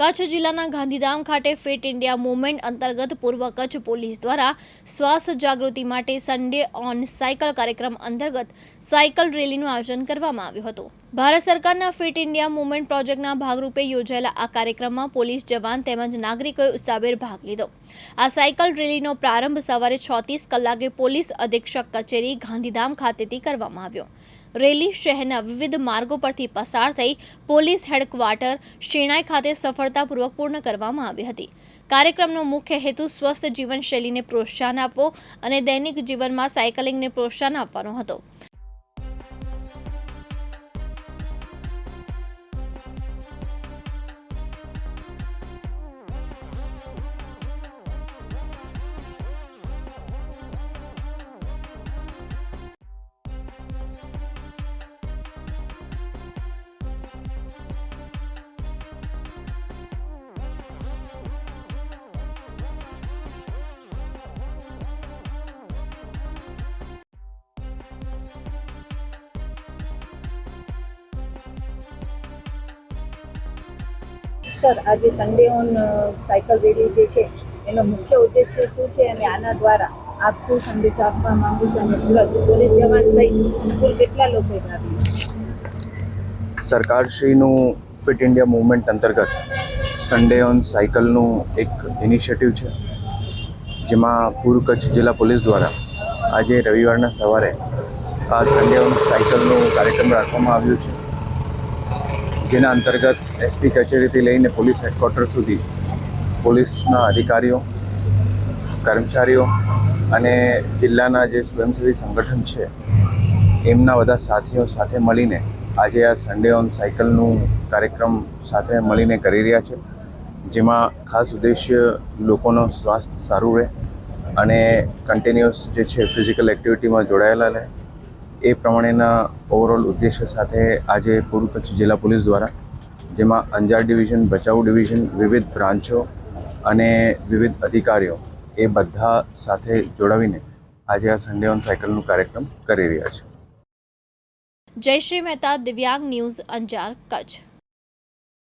કચ્છ જિલ્લાના ગાંધીધામ ખાતે fit India movement અંતર્ગત પૂર્વ કચ્છ પોલીસ દ્વારા સ્વાસ્થ્ય જાગૃતિ માટે સન્ડે ઓન સાયકલ કાર્યક્રમ અંતર્ગત સાયકલ રેલીનું આયોજન કરવામાં આવ્યું હતું। ભારત સરકારના ફિટ ઇન્ડિયા મૂવમેન્ટ પ્રોજેક્ટના ભાગરૂપે યોજાયેલા આ કાર્યક્રમમાં પોલીસ જવાન તેમજ નાગરિકોએ ઉત્સાહભેર ભાગ લીધો। આ સાયકલ રેલીનો પ્રારંભ સવારે 6:30 કલાકે પોલીસ અધિક્ષક કચેરી ગાંધીધામ ખાતેથી કરવામાં આવ્યો। રેલી શહેરના વિવિધ માર્ગો પરથી પસાર થઈ પોલીસ હેડક્વાર્ટર શેણાઈ ખાતે સફળતાપૂર્વક પૂર્ણ કરવામાં આવી હતી। કાર્યક્રમનો મુખ્ય હેતુ સ્વસ્થ જીવનશૈલીને પ્રોત્સાહન આપવો અને દૈનિક જીવનમાં સાયકલિંગને પ્રોત્સાહન આપવાનો હતો। સર, આજે સન્ડે ઓન સાયકલ રેલી જે છે એનો મુખ્ય ઉદ્દેશ્ય શું છે અને આના દ્વારા આપ શું સંદેશ આપવા માંગો છો અને પ્લસ પોલીસ જવાન સહિત કુલ કેટલા લોકોએ ભાગ લીધો? સરકારશ્રીનું ફિટ ઇન્ડિયા મૂવમેન્ટ અંતર્ગત સન્ડે ઓન સાયકલનું એક ઇનિશિયેટિવ છે, જેમાં પૂર્વ કચ્છ જિલ્લા પોલીસ દ્વારા આજે રવિવારના સવારે આ સન્ડે ઓન સાયકલનું કાર્યક્રમ રાખવામાં આવ્યો છે, જેના અંતર્ગત એસપી કચેરીથી લઈને પોલીસ હેડક્વાર્ટર સુધી પોલીસના અધિકારીઓ, કર્મચારીઓ અને જિલ્લાના જે સ્વયંસેવી સંગઠન છે એમના બધા સાથીઓ સાથે મળીને આજે આ સન્ડે ઓન સાયકલનું કાર્યક્રમ સાથે મળીને કરી રહ્યા છે, જેમાં ખાસ ઉદ્દેશ્ય લોકોનું સ્વાસ્થ્ય સારું રહે અને કન્ટિન્યુઅસ જે છે ફિઝિકલ એક્ટિવિટીમાં જોડાયેલા રહે, એ પ્રમાણેના ઓવરઓલ ઉદ્દેશ્ય સાથે આજે પૂર્વ કચ્છ જિલ્લા પોલીસ દ્વારા, જેમાં અંજાર ડિવિઝન, ભચાઉ ડિવિઝન, વિવિધ બ્રાન્ચો અને વિવિધ અધિકારીઓ એ બધા સાથે જોડાવીને આજે આ સન્ડે ઓન સાયકલનું કાર્યક્રમ કરી રહ્યા છે। જયશ્રી મહેતા, દિવ્યાંગ ન્યૂઝ, અંજાર, કચ્છ।